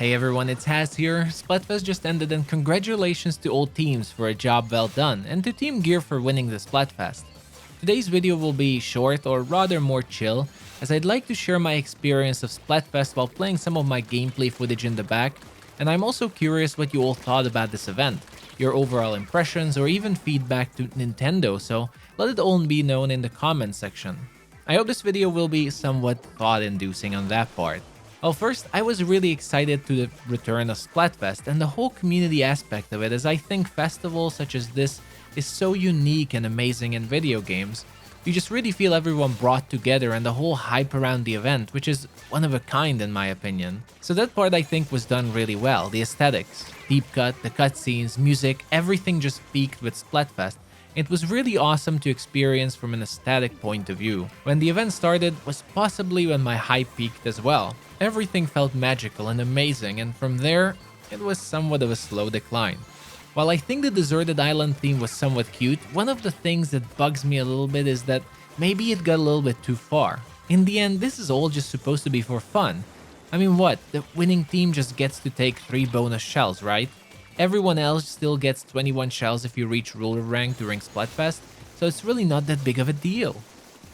Hey everyone, it's Has here. Splatfest just ended and congratulations to all teams for a job well done and to Team Gear for winning the Splatfest. Today's video will be short or rather more chill, as I'd like to share my experience of Splatfest while playing some of my gameplay footage in the back, and I'm also curious what you all thought about this event, your overall impressions or even feedback to Nintendo, so let it all be known in the comments section. I hope this video will be somewhat thought-inducing on that part. Well, first, I was really excited to the return of Splatfest and the whole community aspect of it, as I think festivals such as this is so unique and amazing in video games. You just really feel everyone brought together and the whole hype around the event, which is one of a kind in my opinion. So that part I think was done really well. The aesthetics, deep cut, the cutscenes, music, everything just peaked with Splatfest. It was really awesome to experience from an aesthetic point of view. When the event started was possibly when my hype peaked as well. Everything felt magical and amazing, and from there, it was somewhat of a slow decline. While I think the deserted island theme was somewhat cute, one of the things that bugs me a little bit is that maybe it got a little bit too far. In the end, this is all just supposed to be for fun. I mean, what? The winning team just gets to take 3 bonus shells, right? Everyone else still gets 21 shells if you reach ruler rank during Splatfest, so it's really not that big of a deal.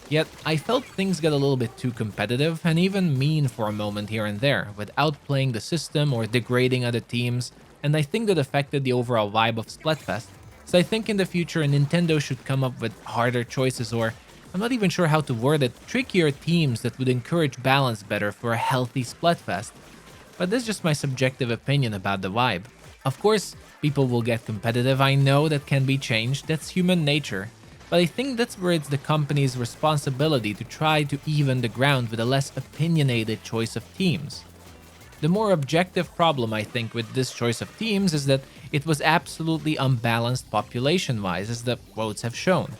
Yet, I felt things got a little bit too competitive and even mean for a moment here and there, without playing the system or degrading other teams, and I think that affected the overall vibe of Splatfest. So I think in the future Nintendo should come up with harder choices, or I'm not even sure how to word it, trickier teams that would encourage balance better for a healthy Splatfest. But this is just my subjective opinion about the vibe. Of course, people will get competitive, I know that can be changed, that's human nature. But I think that's where it's the company's responsibility to try to even the ground with a less opinionated choice of teams. The more objective problem I think with this choice of teams is that it was absolutely unbalanced population-wise, as the votes have shown.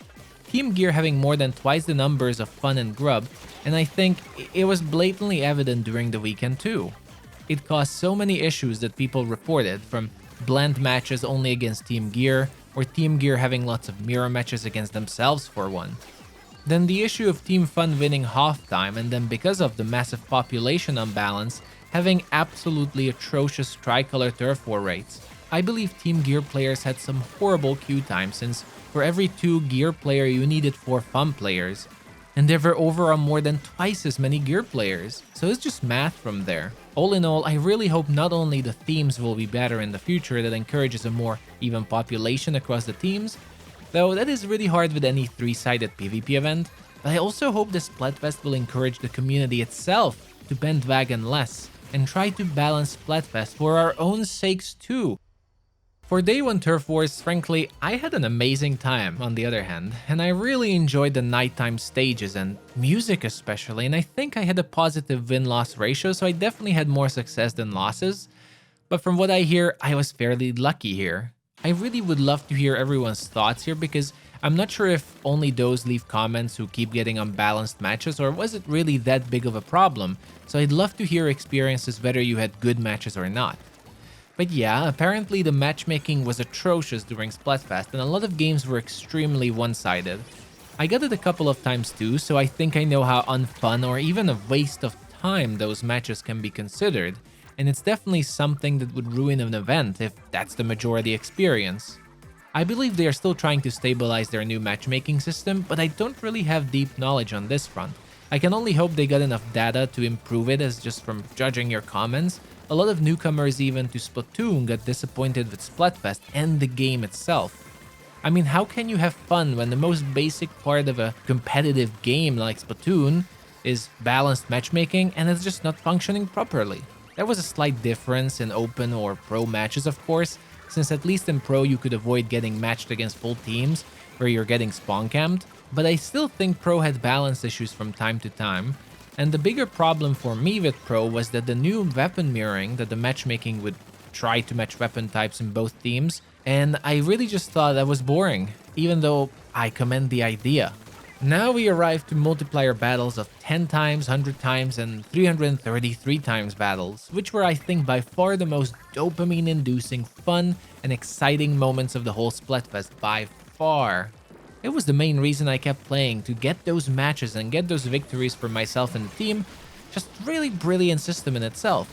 Team Gear having more than twice the numbers of Fun and Grub, and I think it was blatantly evident during the weekend too. It caused so many issues that people reported, from blend matches only against Team Gear, or Team Gear having lots of mirror matches against themselves for one. Then the issue of Team Fun winning half-time, and then because of the massive population imbalance, having absolutely atrocious Tricolor turf war rates. I believe Team Gear players had some horrible queue time, since for every 2 Gear player you needed 4 Fun players, and there were overall more than twice as many Gear players, so it's just math from there. All in all, I really hope not only the themes will be better in the future that encourages a more even population across the teams, though that is really hard with any 3-sided PvP event, but I also hope the Splatfest will encourage the community itself to bandwagon less and try to balance Splatfest for our own sakes too. For Day 1 Turf Wars, frankly, I had an amazing time on the other hand, and I really enjoyed the nighttime stages and music especially, and I think I had a positive win-loss ratio, so I definitely had more success than losses. But from what I hear, I was fairly lucky here. I really would love to hear everyone's thoughts here, because I'm not sure if only those leave comments who keep getting unbalanced matches, or was it really that big of a problem? So I'd love to hear experiences whether you had good matches or not. But yeah, apparently the matchmaking was atrocious during Splatfest and a lot of games were extremely one-sided. I got it a couple of times too, so I think I know how unfun or even a waste of time those matches can be considered, and it's definitely something that would ruin an event if that's the majority experience. I believe they are still trying to stabilize their new matchmaking system, but I don't really have deep knowledge on this front. I can only hope they got enough data to improve it, as just from judging your comments, a lot of newcomers even to Splatoon got disappointed with Splatfest and the game itself. I mean, how can you have fun when the most basic part of a competitive game like Splatoon is balanced matchmaking and it's just not functioning properly? There was a slight difference in open or pro matches, of course, since at least in pro you could avoid getting matched against full teams where you're getting spawn camped, but I still think pro had balance issues from time to time. And the bigger problem for me with Pro was that the new weapon mirroring that the matchmaking would try to match weapon types in both teams, and I really just thought that was boring, even though I commend the idea. Now we arrive to multiplayer battles of 10 times, 100 times, and 333 times battles, which were I think by far the most dopamine-inducing, fun, and exciting moments of the whole Splatfest by far. It was the main reason I kept playing, to get those matches and get those victories for myself and the team. Just really brilliant system in itself.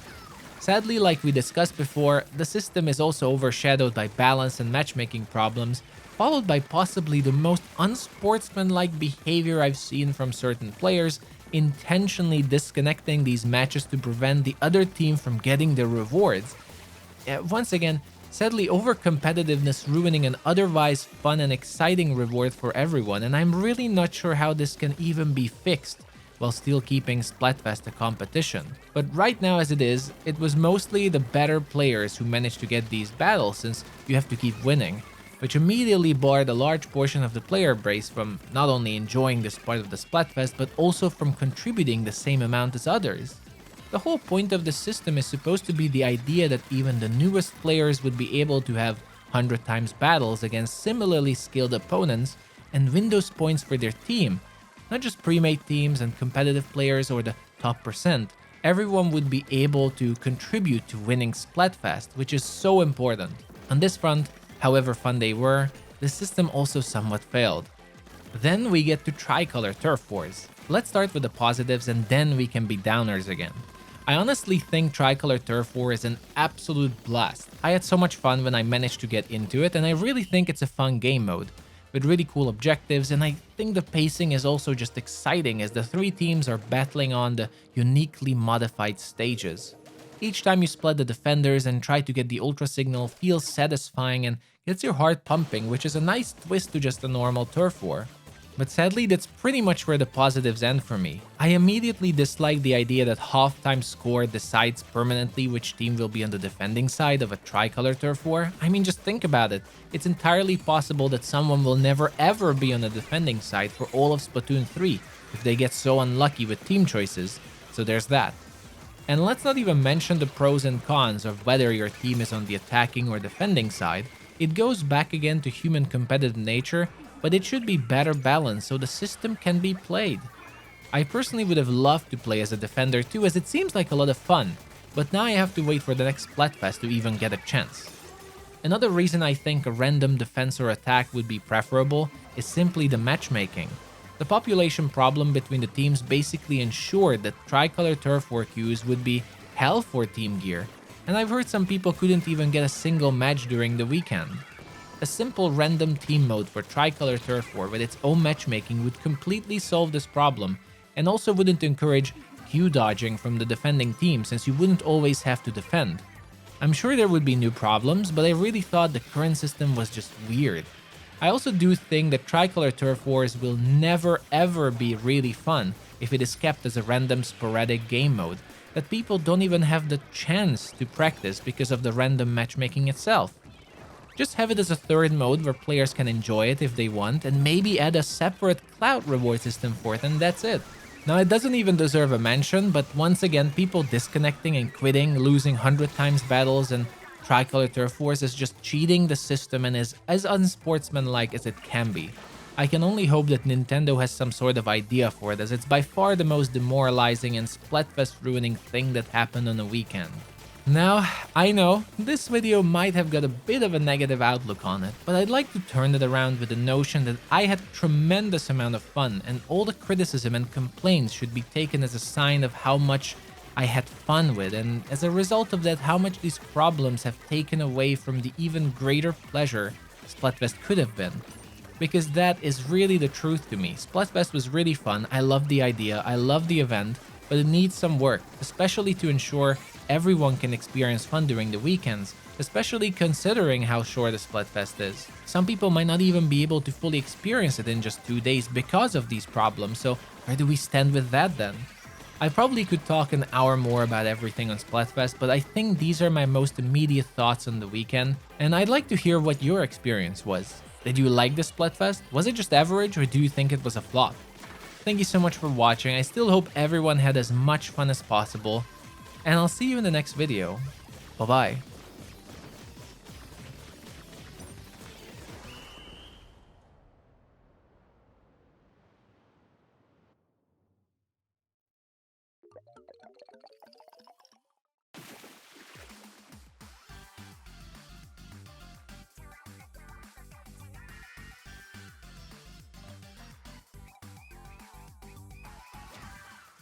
Sadly, like we discussed before, the system is also overshadowed by balance and matchmaking problems, followed by possibly the most unsportsmanlike behavior I've seen from certain players, intentionally disconnecting these matches to prevent the other team from getting their rewards. Once again, sadly, over-competitiveness ruining an otherwise fun and exciting reward for everyone, and I'm really not sure how this can even be fixed while still keeping Splatfest a competition. But right now as it is, it was mostly the better players who managed to get these battles since you have to keep winning, which immediately barred a large portion of the player base from not only enjoying this part of the Splatfest but also from contributing the same amount as others. The whole point of the system is supposed to be the idea that even the newest players would be able to have 100 times battles against similarly skilled opponents and win those points for their team. Not just pre-made teams and competitive players or the top percent, everyone would be able to contribute to winning Splatfest, which is so important. On this front, however fun they were, the system also somewhat failed. Then we get to Tricolor Turf Wars. Let's start with the positives and then we can be downers again. I honestly think Tricolor Turf War is an absolute blast. I had so much fun when I managed to get into it, and I really think it's a fun game mode with really cool objectives, and I think the pacing is also just exciting as the three teams are battling on the uniquely modified stages. Each time you split the defenders and try to get the ultra signal feels satisfying and gets your heart pumping, which is a nice twist to just a normal turf war. But sadly, that's pretty much where the positives end for me. I immediately dislike the idea that half-time score decides permanently which team will be on the defending side of a Tricolor turf war. I mean, just think about it. It's entirely possible that someone will never ever be on the defending side for all of Splatoon 3 if they get so unlucky with team choices, so there's that. And let's not even mention the pros and cons of whether your team is on the attacking or defending side. It goes back again to human competitive nature, but it should be better balanced so the system can be played. I personally would have loved to play as a defender too, as it seems like a lot of fun, but now I have to wait for the next Splatfest to even get a chance. Another reason I think a random defense or attack would be preferable is simply the matchmaking. The population problem between the teams basically ensured that Tricolor Turf War queues would be hell for Team Gear, and I've heard some people couldn't even get a single match during the weekend. A simple random team mode for Tricolor Turf War with its own matchmaking would completely solve this problem, and also wouldn't encourage queue dodging from the defending team since you wouldn't always have to defend. I'm sure there would be new problems, but I really thought the current system was just weird. I also do think that Tricolor Turf Wars will never ever be really fun if it is kept as a random sporadic game mode that people don't even have the chance to practice because of the random matchmaking itself. Just have it as a third mode where players can enjoy it if they want, and maybe add a separate clout reward system for it, and that's it. Now, it doesn't even deserve a mention, but once again, people disconnecting and quitting, losing 100 times battles, and Tricolor Turf Wars is just cheating the system and is as unsportsmanlike as it can be. I can only hope that Nintendo has some sort of idea for it, as it's by far the most demoralizing and Splatfest ruining thing that happened on a weekend. Now, I know, this video might have got a bit of a negative outlook on it, but I'd like to turn it around with the notion that I had a tremendous amount of fun, and all the criticism and complaints should be taken as a sign of how much I had fun with, and as a result of that, how much these problems have taken away from the even greater pleasure Splatfest could have been. Because that is really the truth to me. Splatfest was really fun, I love the idea, I love the event, but it needs some work, especially to ensure everyone can experience fun during the weekends, especially considering how short a Splatfest is. Some people might not even be able to fully experience it in just 2 days because of these problems, so where do we stand with that then? I probably could talk an hour more about everything on Splatfest, but I think these are my most immediate thoughts on the weekend, and I'd like to hear what your experience was. Did you like the Splatfest? Was it just average, or do you think it was a flop? Thank you so much for watching. I still hope everyone had as much fun as possible, and I'll see you in the next video. Bye bye.